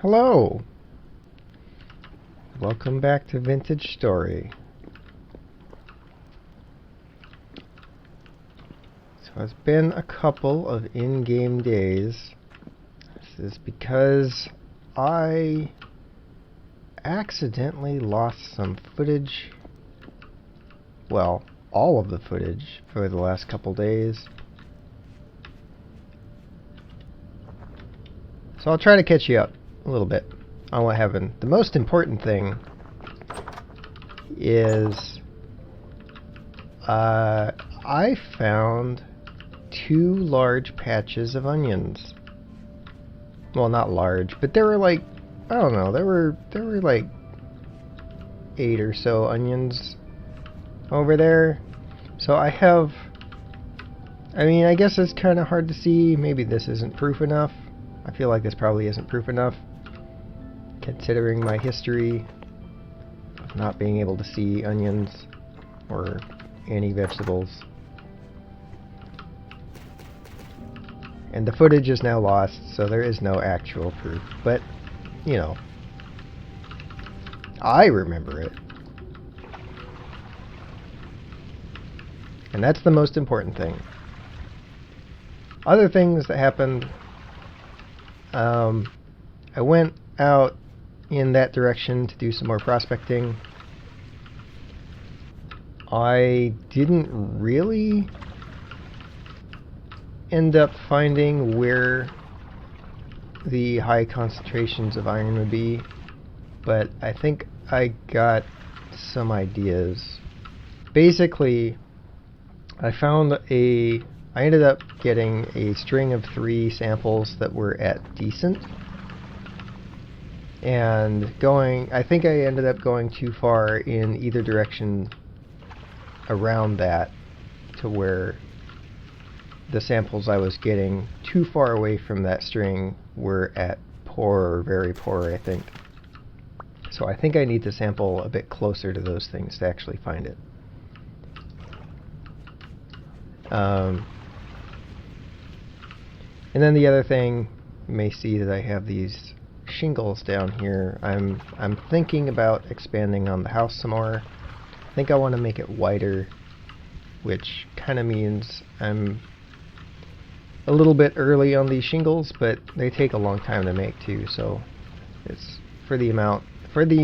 Hello! Welcome back to Vintage Story. So it's been a couple of in-game days. This is because I accidentally lost some footage. Well, all of the footage for the last couple days. So I'll try to catch you up a little bit on what happened. The most important thing is I found 2 large patches of onions. Well, not large, but they were like, I don't know, there were like 8 or so onions over there. So I guess it's kind of hard to see. Maybe this isn't proof enough. I feel like this probably isn't proof enough, considering my history of not being able to see onions or any vegetables. And the footage is now lost, so there is no actual proof. But, you know, I remember it. And that's the most important thing. Other things that happened, I went out in that direction to do some more prospecting. I didn't really end up finding where the high concentrations of iron would be, but I think I got some ideas. Basically, I ended up getting a string of 3 samples that were at decent, and I think I ended up going too far in either direction around that, to where the samples I was getting too far away from that string were at poor or very poor, I think. So I think I need to sample a bit closer to those things to actually find it. And then the other thing, you may see that I have these shingles down here. I'm thinking about expanding on the house some more. I think I want to make it wider, which kind of means I'm a little bit early on these shingles, but they take a long time to make too, so it's for the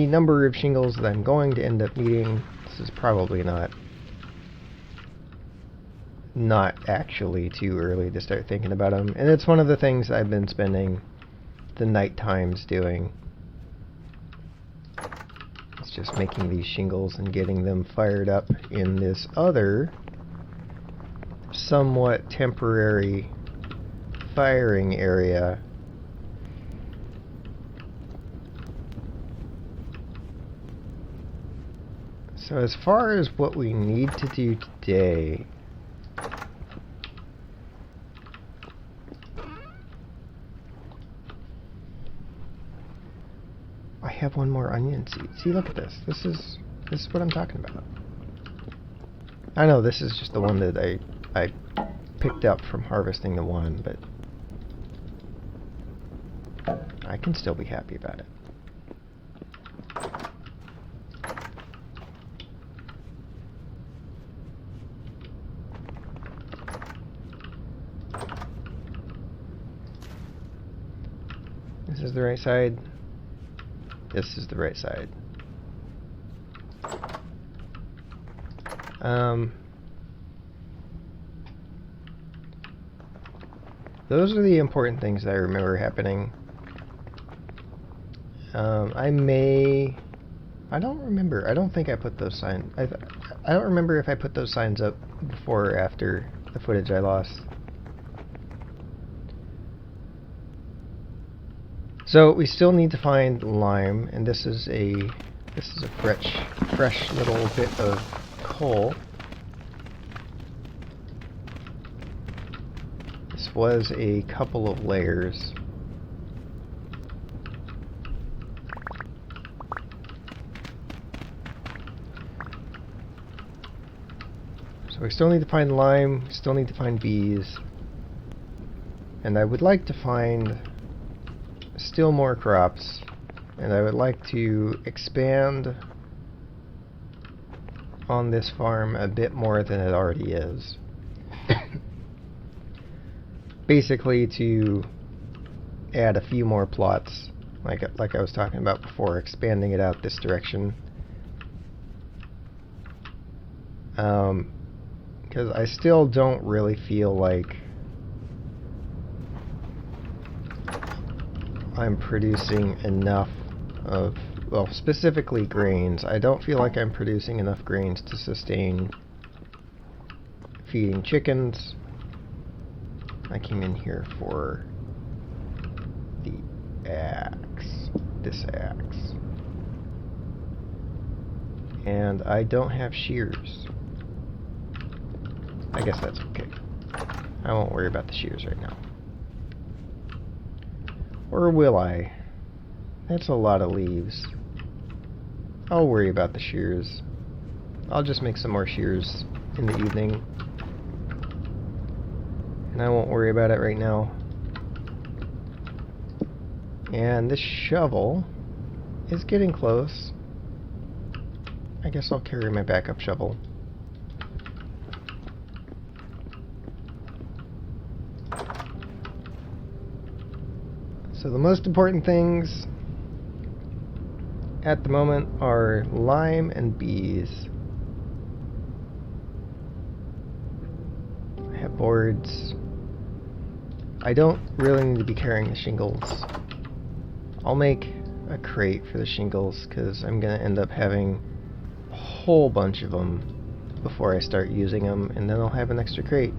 number of shingles that I'm going to end up needing, this is probably not actually too early to start thinking about them. And it's one of the things I've been spending the night times doing. It's just making these shingles and getting them fired up in this other somewhat temporary firing area. So as far as what we need to do today, I have 1 more onion seed. See, look at this. This is what I'm talking about. I know this is just the one that I picked up from harvesting the one, but I can still be happy about it. This is the right side. This is the right side. Those are the important things that I remember happening. I don't remember. I don't think I put those signs. I don't remember if I put those signs up before or after the footage I lost. So we still need to find lime, and this is a fresh little bit of coal. This was a couple of layers. So we still need to find lime, we still need to find bees, and I would like to find still more crops, and I would like to expand on this farm a bit more than it already is. Basically to add a few more plots, like I was talking about before, expanding it out this direction. Because I still don't really feel like I'm producing enough of, well, specifically grains. I don't feel like I'm producing enough grains to sustain feeding chickens. I came in here for the axe, this axe. And I don't have shears. I guess that's okay. I won't worry about the shears right now. Or will I? That's a lot of leaves. I'll worry about the shears. I'll just make some more shears in the evening. And I won't worry about it right now. And this shovel is getting close. I guess I'll carry my backup shovel. So the most important things at the moment are lime and bees. I have boards. I don't really need to be carrying the shingles. I'll make a crate for the shingles because I'm going to end up having a whole bunch of them before I start using them, and then I'll have an extra crate.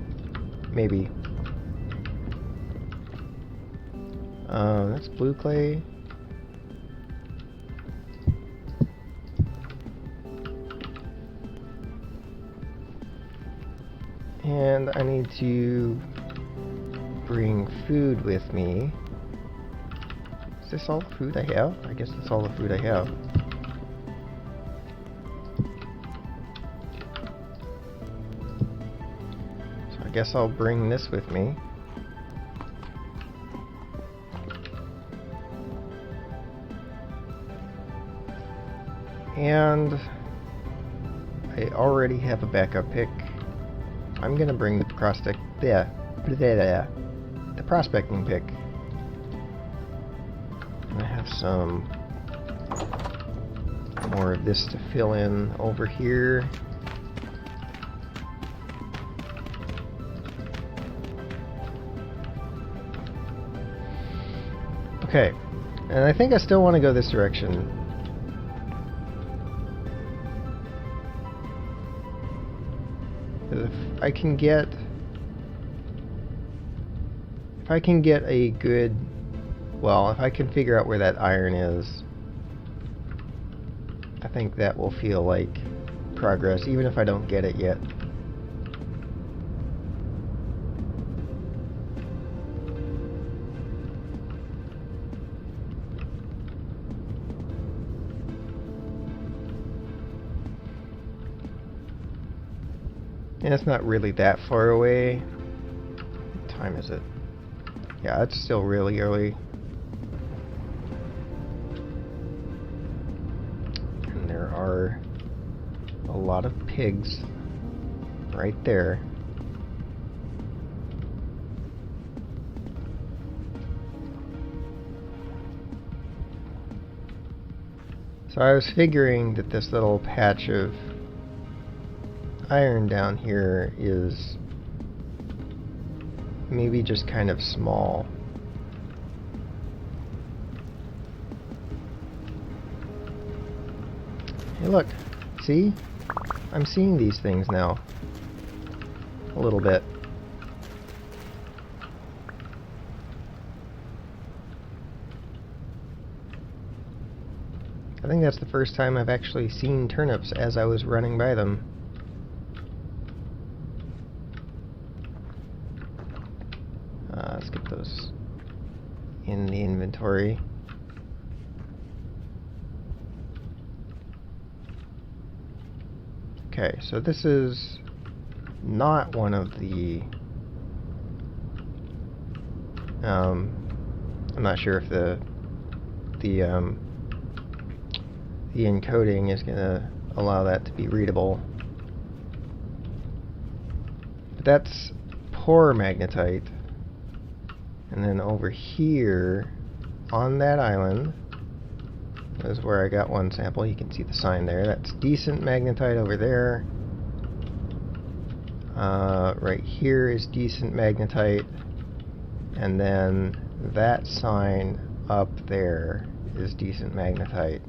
Maybe. That's blue clay. And I need to bring food with me. Is this all the food I have? I guess that's all the food I have. So I guess I'll bring this with me. And I already have a backup pick. I'm gonna bring the prospecting pick. I have some more of this to fill in over here. Okay, and I think I still want to go this direction. If I can get a good, well, if I can figure out where that iron is, I think that will feel like progress, even if I don't get it yet. And it's not really that far away. What time is it? Yeah, it's still really early. And there are a lot of pigs right there. So I was figuring that this little patch of iron down here is maybe just kind of small. Hey, look, see? I'm seeing these things now. A little bit. I think that's the first time I've actually seen turnips as I was running by them. Let's get those in the inventory. Okay, so this is not one of the I'm not sure if the encoding is going to allow that to be readable. But that's poor magnetite. And then over here on that island is where I got one sample. You can see the sign there. That's decent magnetite over there. Right here is decent magnetite. And then that sign up there is decent magnetite.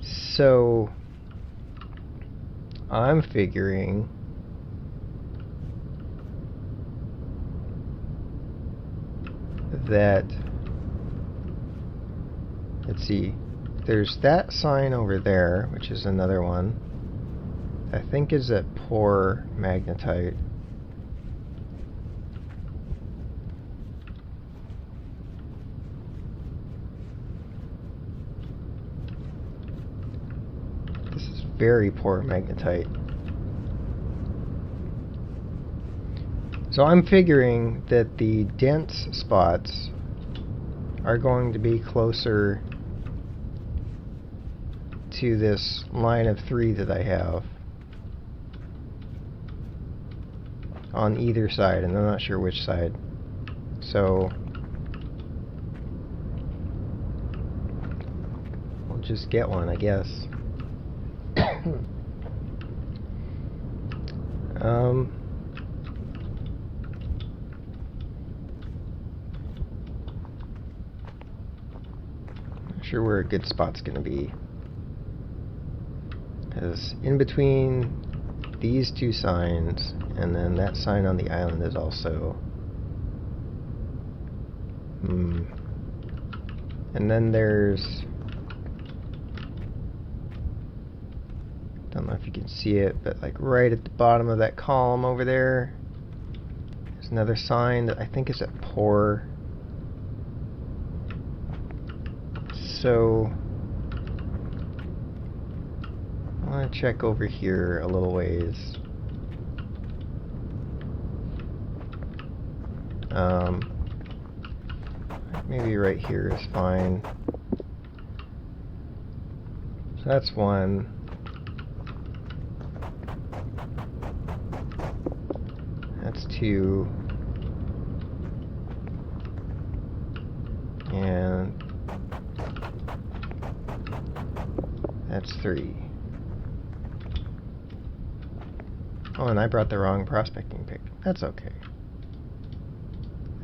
So I'm figuring that, let's see, there's that sign over there, which is another one, I think is at poor magnetite. This is very poor magnetite. So I'm figuring that the dense spots are going to be closer to this line of 3 that I have on either side, and I'm not sure which side. So we'll just get one, I guess. Not sure where a good spot's gonna be, because in between these two signs and then that sign on the island is also and then there's, don't know if you can see it, but like right at the bottom of that column over there, there's another sign that I think is at poor. So I want to check over here a little ways. Maybe right here is fine. So that's one. That's 2. And that's 3. Oh, and I brought the wrong prospecting pick. That's okay.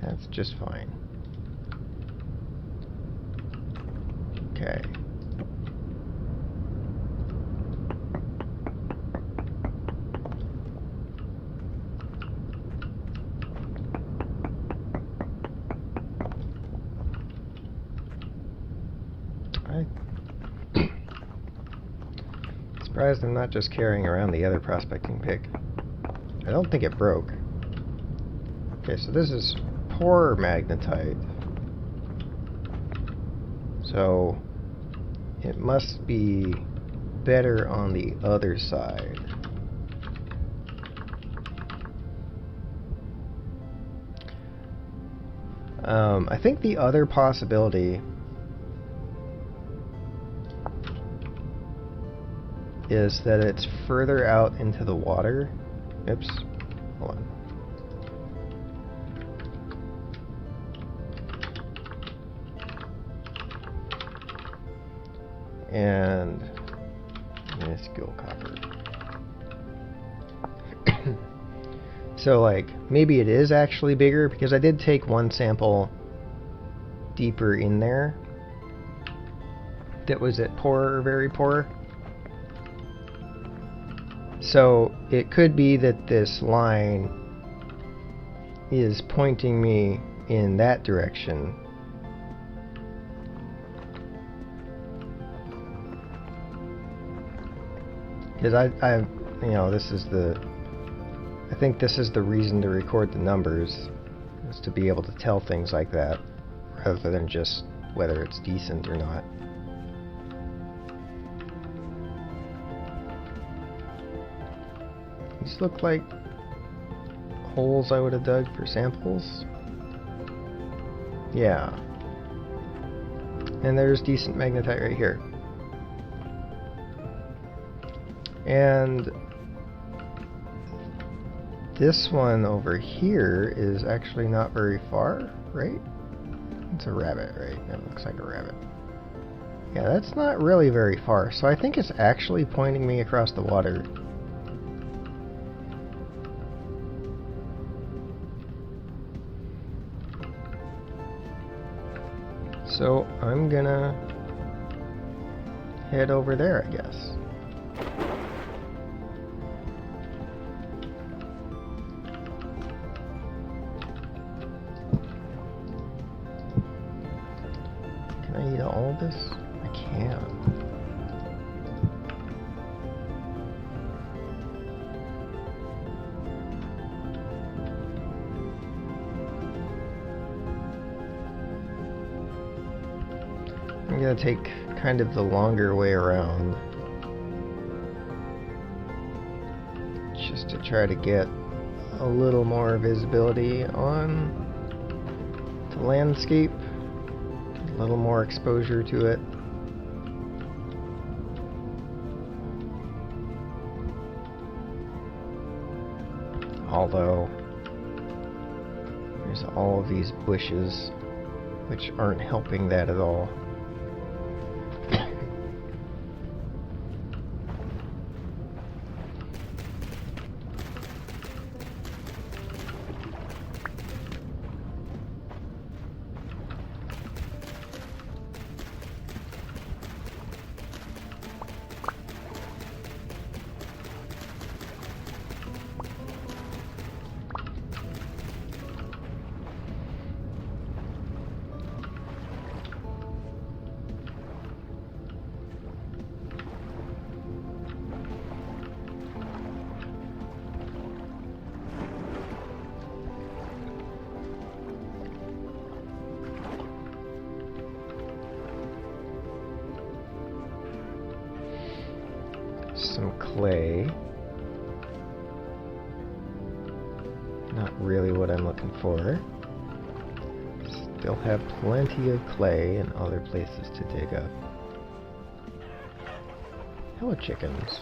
That's just fine. Okay. Surprised I'm not just carrying around the other prospecting pick. I don't think it broke. Okay, so this is poor magnetite. So it must be better on the other side. I think the other possibility is that it's further out into the water. Oops, hold on. And minuscule copper. So like maybe it is actually bigger, because I did take one sample deeper in there that was at poor or very poor. So it could be that this line is pointing me in that direction. Because I you know, this is the, I think this is the reason to record the numbers, is to be able to tell things like that, rather than just whether it's decent or not. These look like holes I would have dug for samples. Yeah. And there's decent magnetite right here. And this one over here is actually not very far, right? It's a rabbit, right? That looks like a rabbit. Yeah, that's not really very far, so I think it's actually pointing me across the water. So I'm gonna head over there, I guess. Can I eat all of this? I can. I'm gonna take kind of the longer way around, just to try to get a little more visibility on the landscape, a little more exposure to it. Although there's all of these bushes which aren't helping that at all. Some clay. Not really what I'm looking for. Still have plenty of clay and other places to dig up. Hello, chickens.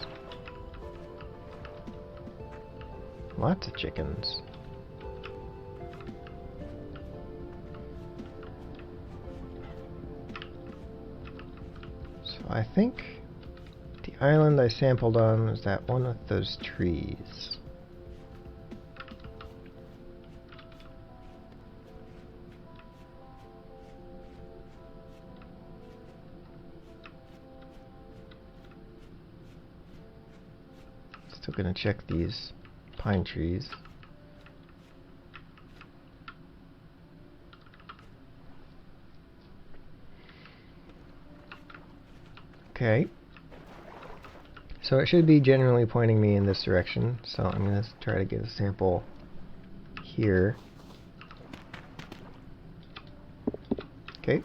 Lots of chickens. So I think the island I sampled on was that one with those trees. Still gonna check these pine trees. Okay. So it should be generally pointing me in this direction, so I'm going to try to get a sample here. Okay.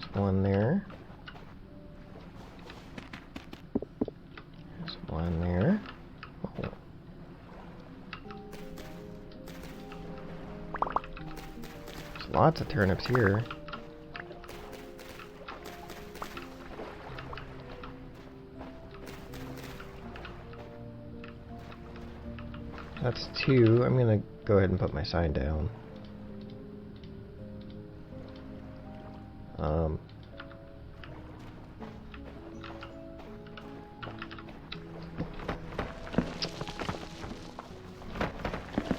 There's one there. There's one there. Oh. There's lots of turnips here. That's two. I'm gonna go ahead and put my sign down.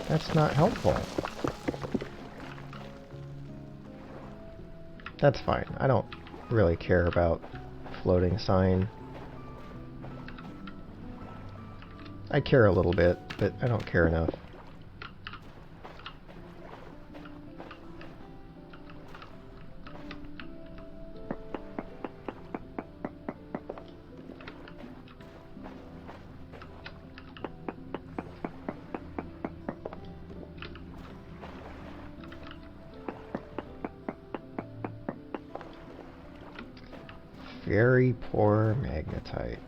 That's not helpful. That's fine. I don't really care about floating sign. I care a little bit, but I don't care enough. Very poor magnetite.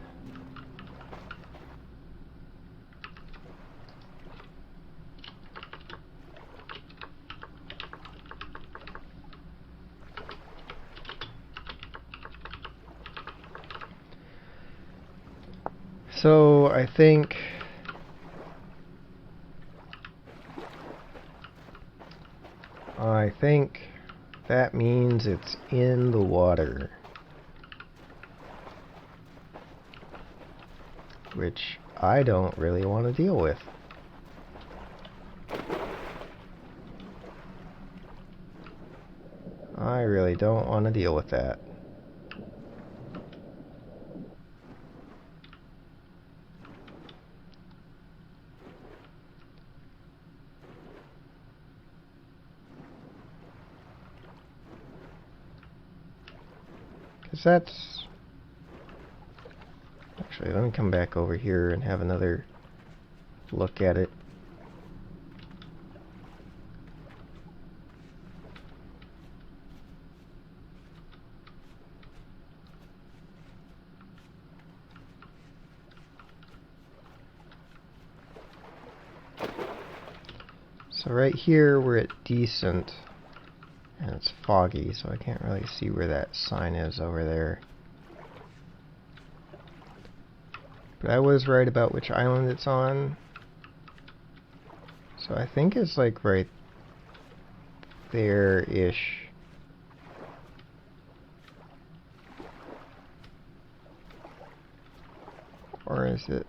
So I think that means it's in the water, which I don't really want to deal with. I really don't want to deal with that. Because that's... Actually, let me come back over here and have another look at it. So right here we're at decent, and it's foggy, so I can't really see where that sign is over there. But I was right about which island it's on. So I think it's like right there-ish. Or is it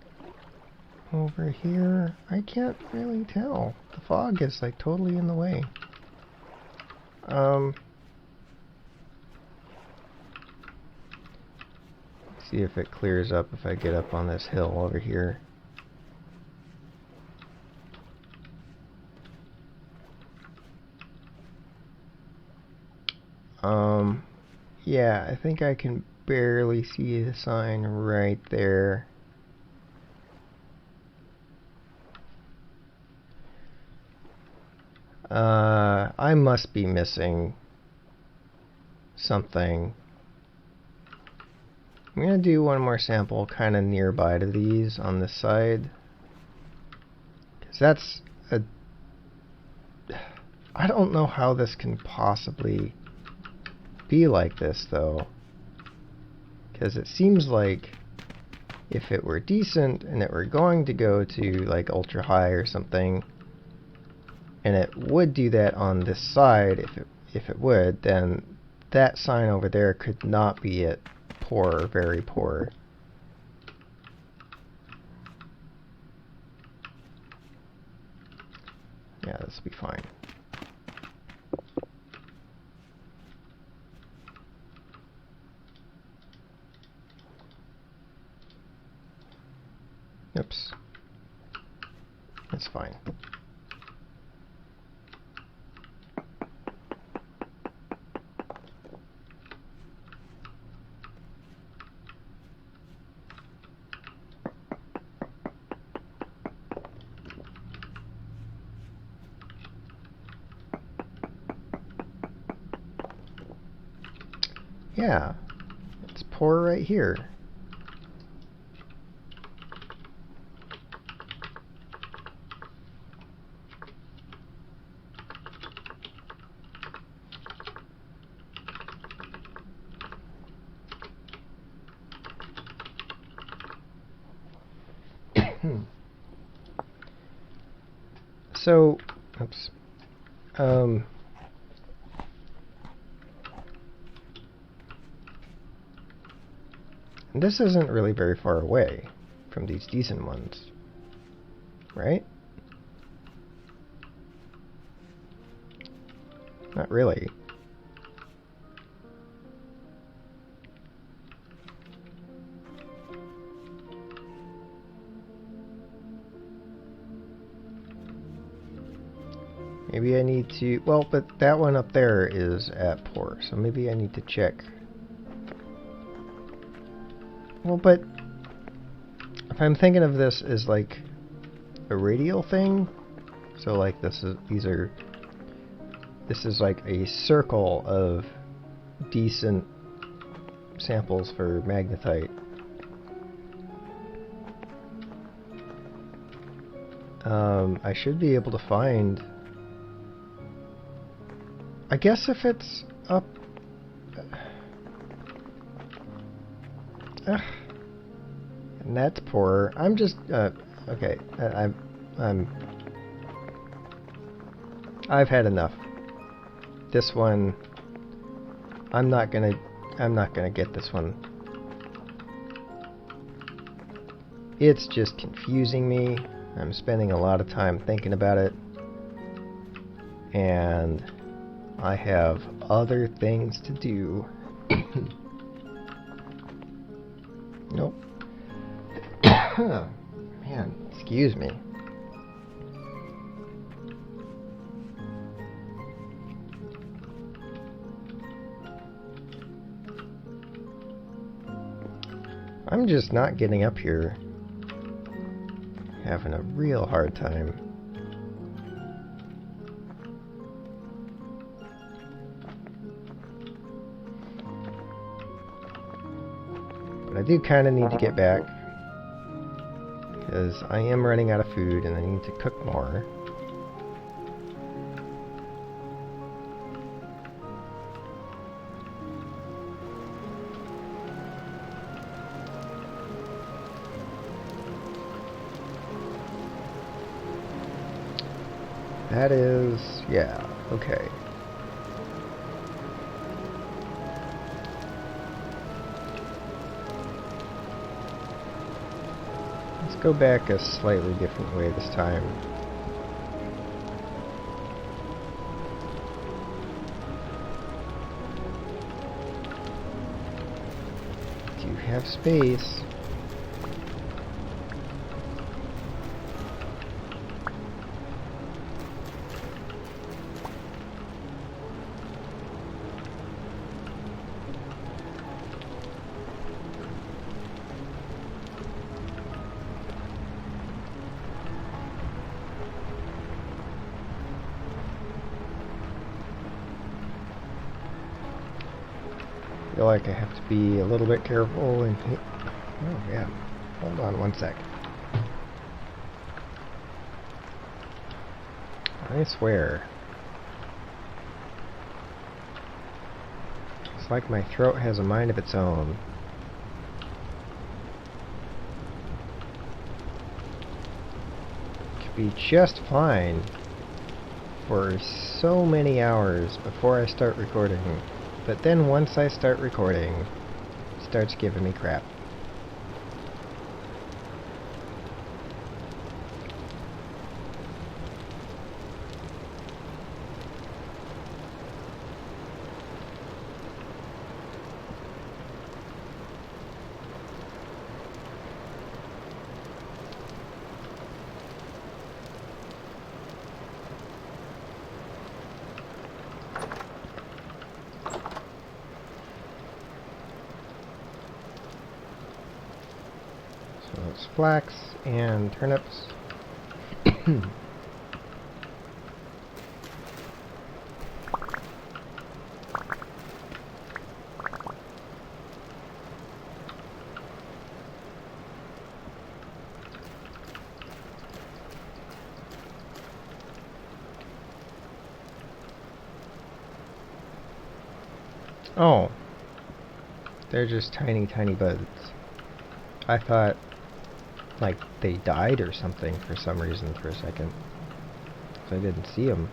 over here? I can't really tell. The fog is like totally in the way. See if it clears up if I get up on this hill over here. Yeah, I think I can barely see the sign right there. I must be missing something. I'm gonna do one more sample kind of nearby to these on this side. Because that's a... I don't know how this can possibly be like this, though. Because it seems like if it were decent and it were going to go to like ultra high or something, and it would do that on this side, if it would, then that sign over there could not be at poor or very poor. Yeah, this will be fine. Oops. That's fine. Yeah, it's poor right here. So, oops. This isn't really very far away from these decent ones, right? Not really. Maybe I need to... Well, but that one up there is at poor, so maybe I need to check. Well, but if I'm thinking of this as like a radial thing, so like this is like a circle of decent samples for magnetite. I should be able to find... I guess if it's up... And that's poorer. I'm just, okay, I've had enough. This one, I'm not gonna get this one. It's just confusing me. I'm spending a lot of time thinking about it. And I have other things to do. Nope. Man, excuse me. I'm just not getting up here. Having a real hard time. But I do kind of need to get back, because I am running out of food and I need to cook more. That is, yeah, okay. Let's go back a slightly different way this time. Do you have space? I feel like I have to be a little bit careful and oh yeah. Hold on one sec. I swear. It's like my throat has a mind of its own. Could be just fine for so many hours before I start recording. But then once I start recording, it starts giving me crap. So it's flax and turnips. Oh, they're just tiny, tiny buds. I thought, like, they died or something for some reason for a second. So I didn't see them.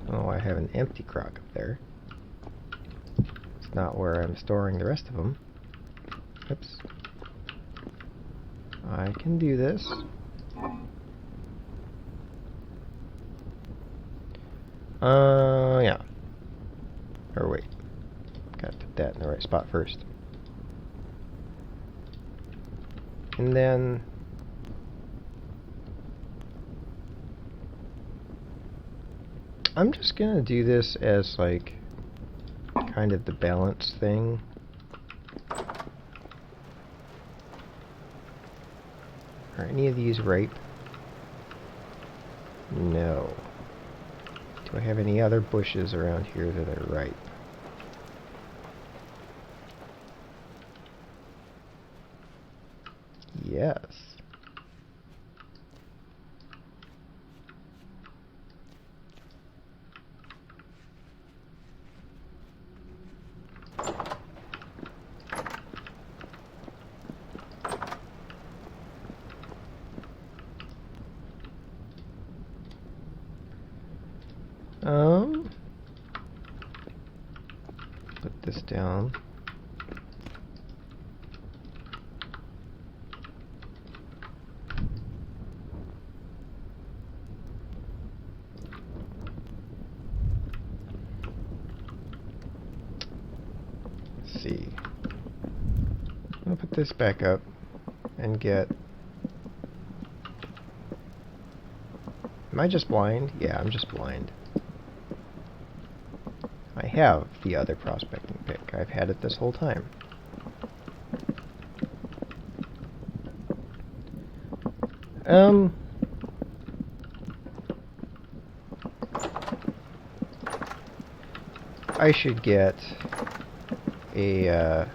Oh, I have an empty crock up there. It's not where I'm storing the rest of them. Oops. I can do this. Yeah. Or wait. Gotta put that in the right spot first. And then I'm just gonna do this as like kind of the balance thing. Are any of these ripe? No. Do I have any other bushes around here that are ripe? Yes. Put this down. Let's see. I'm gonna put this back up and get... Am I just blind? Yeah, I'm just blind. I have the other prospecting pick. I've had it this whole time. I should get a,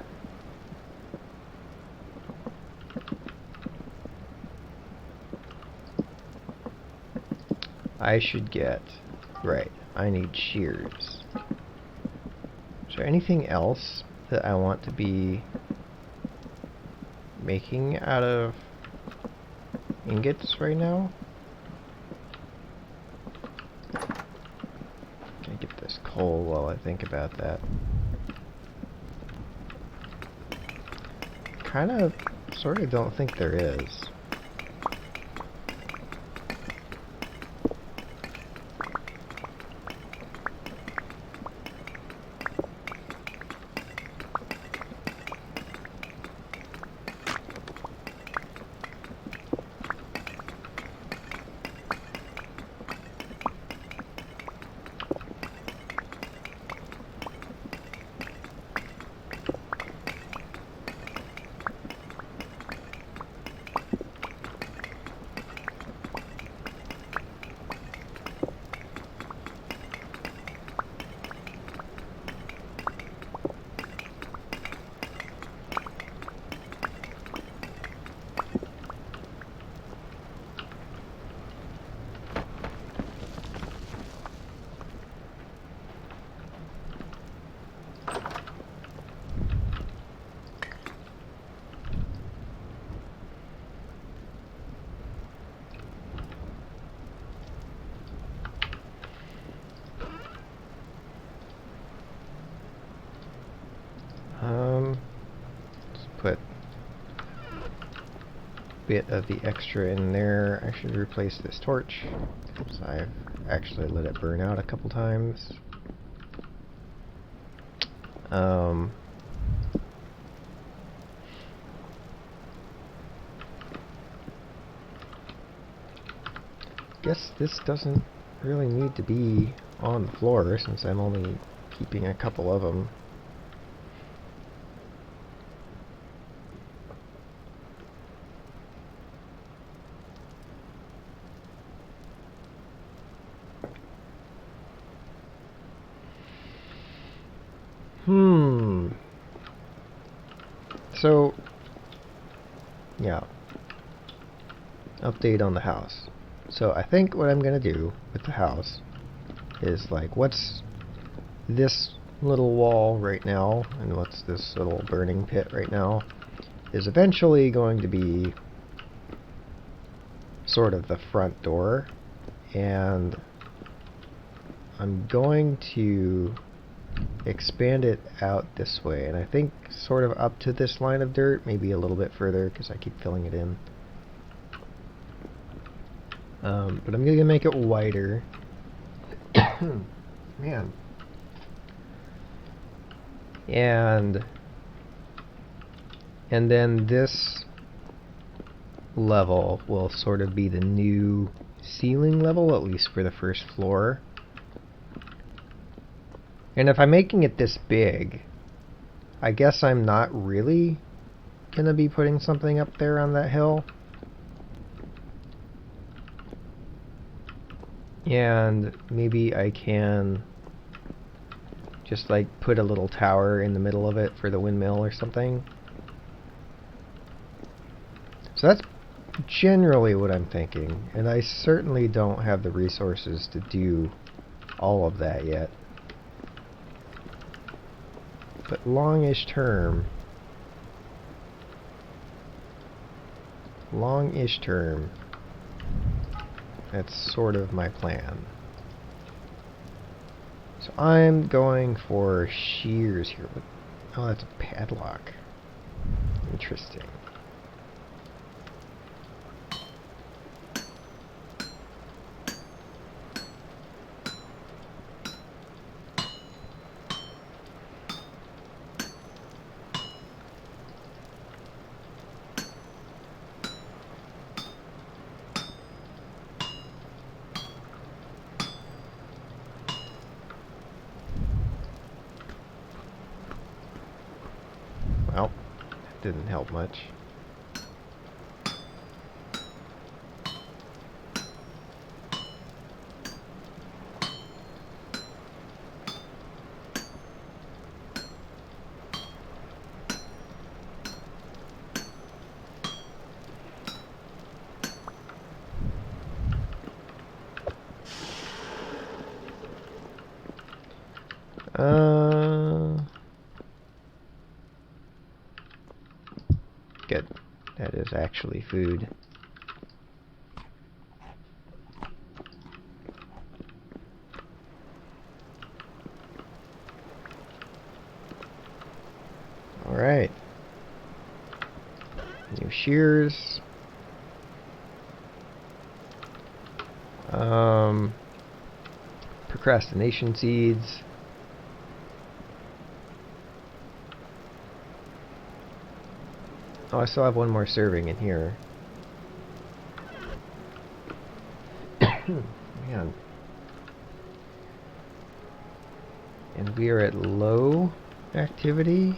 right, I need shears. Is there anything else that I want to be making out of ingots right now? Can I get this coal while I think about that? Kinda, sorta don't think there is. Let's put a bit of the extra in there. I should replace this torch, because I've actually let it burn out a couple times. Guess this doesn't really need to be on the floor, since I'm only keeping a couple of them. So, yeah. Update on the house. So I think what I'm gonna do with the house is, like, what's this little wall right now, and what's this little burning pit right now, is eventually going to be sort of the front door, and I'm going to expand it out this way, and I think sort of up to this line of dirt, maybe a little bit further because I keep filling it in. But I'm gonna make it wider. Man. And then this level will sort of be the new ceiling level, at least for the first floor. And if I'm making it this big, I guess I'm not really gonna be putting something up there on that hill. And maybe I can just like put a little tower in the middle of it for the windmill or something. So that's generally what I'm thinking, and I certainly don't have the resources to do all of that yet. But longish term, that's sort of my plan. So I'm going for shears here. Oh, that's a padlock. Interesting. Well, that didn't help much. Good. That is actually food. Alright. New shears. Procrastination seeds. Oh, I still have one more serving in here. Man. And we are at low activity.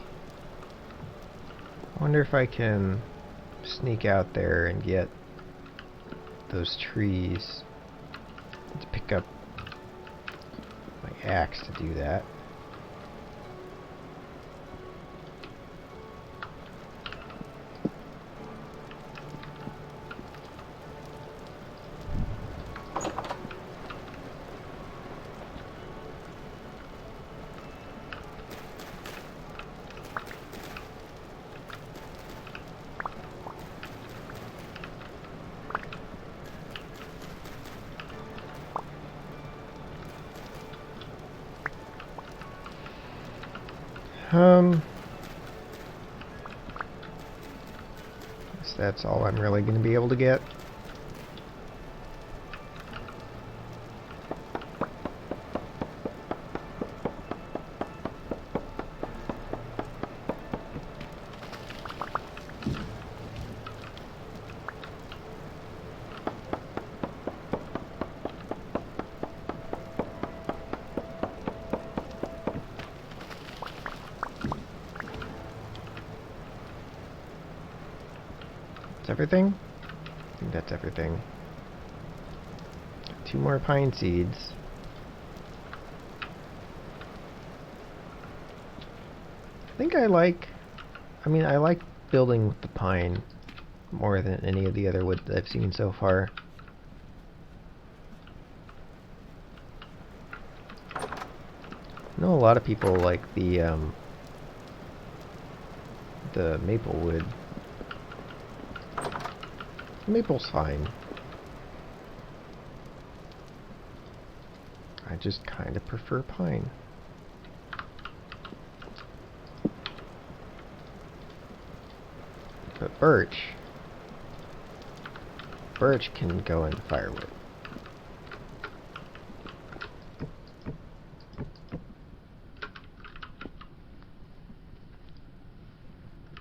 I wonder if I can sneak out there and get those trees. To pick up my axe to do that. Guess that's all I'm really going to be able to get. Everything? I think that's everything. 2 more pine seeds. I like building with the pine more than any of the other wood that I've seen so far. I know a lot of people like the maple wood. Maple's fine. I just kind of prefer pine. But birch can go into firewood.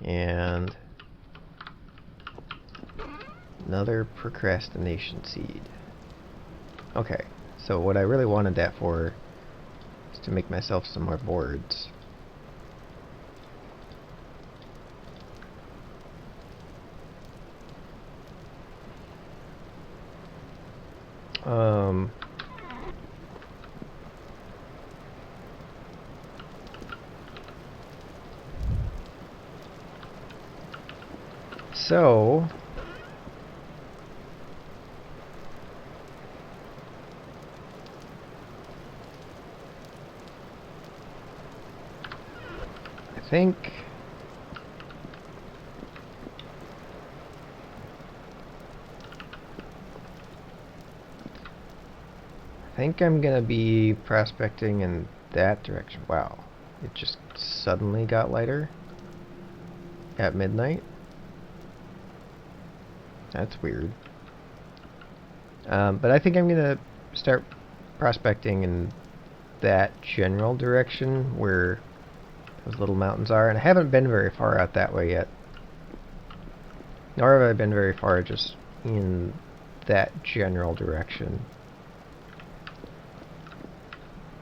And another procrastination seed. Okay, so what I really wanted that for is to make myself some more boards. So I think I'm gonna be prospecting in that direction. Wow, it just suddenly got lighter at midnight. That's weird. But I think I'm gonna start prospecting in that general direction where those little mountains are, and I haven't been very far out that way yet. Nor have I been very far just in that general direction.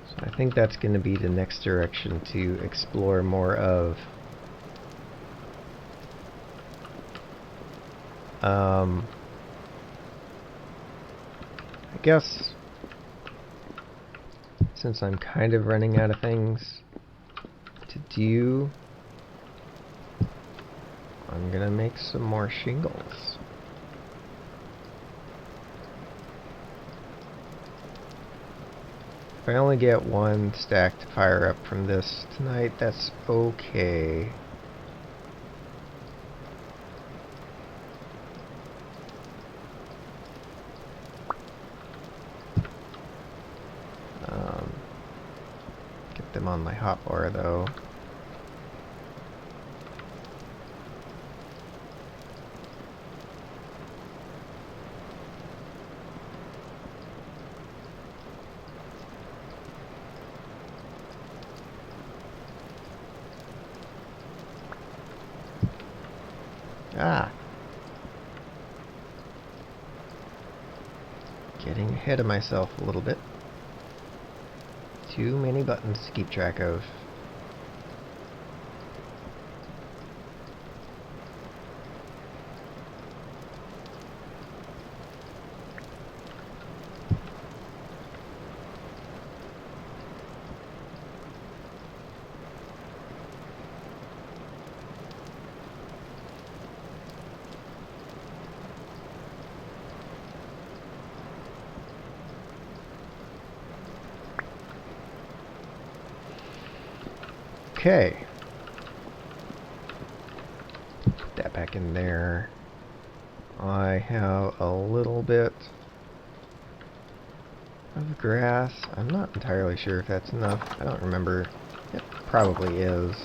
So I think that's going to be the next direction to explore more of. I guess since I'm kind of running out of things to do, I'm gonna make some more shingles. If I only get one stack to fire up from this tonight, that's okay. Get them on my hotbar though. Ah! Getting ahead of myself a little bit. Too many buttons to keep track of. Okay. Put that back in there. I have a little bit of grass. I'm not entirely sure if that's enough. I don't remember. It probably is.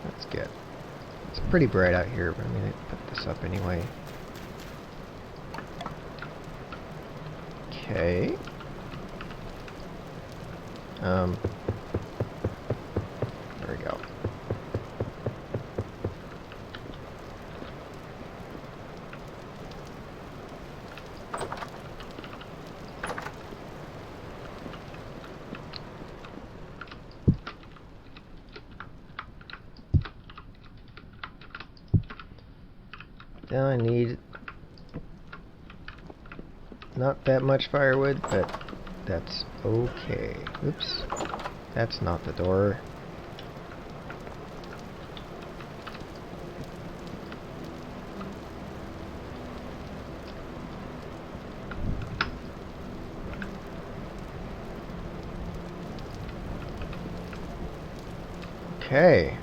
That's good. It's pretty bright out here, but I'm going to put this up anyway. Okay. There we go. Now I need not that much firewood, but that's okay. Oops. That's not the door. Okay.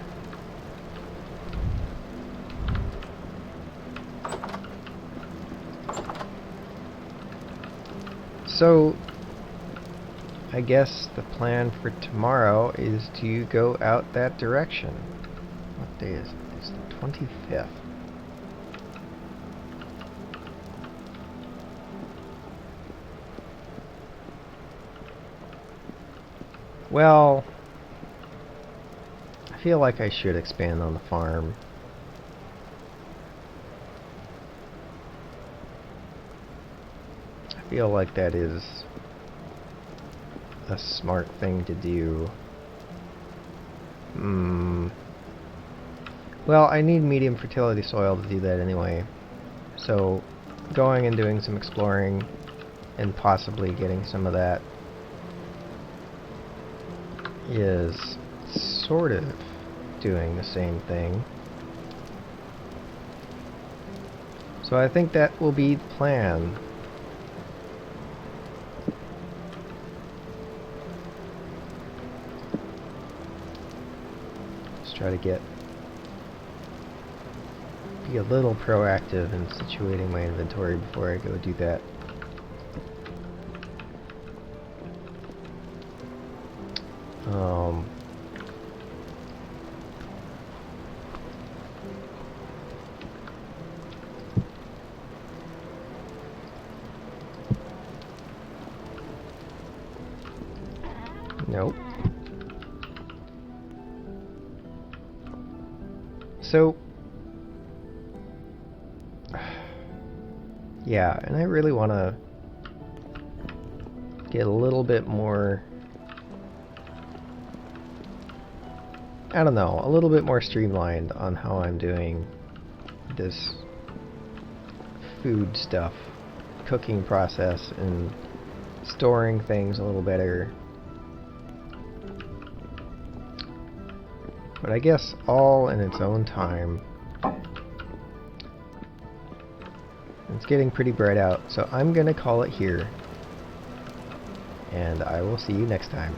So, I guess the plan for tomorrow is to go out that direction. What day is it? It's the 25th. Well, I feel like I should expand on the farm. feel like that is a smart thing to do. Well, I need medium fertility soil to do that anyway. So, going and doing some exploring and possibly getting some of that is sort of doing the same thing. So I think that will be the plan. Just try to be a little proactive in situating my inventory before I go do that. Nope. So, yeah, and I really want to get a little bit more, I don't know, a little bit more streamlined on how I'm doing this food stuff, cooking process, and storing things a little better. But I guess all in its own time. It's getting pretty bright out, so I'm gonna call it here. And I will see you next time.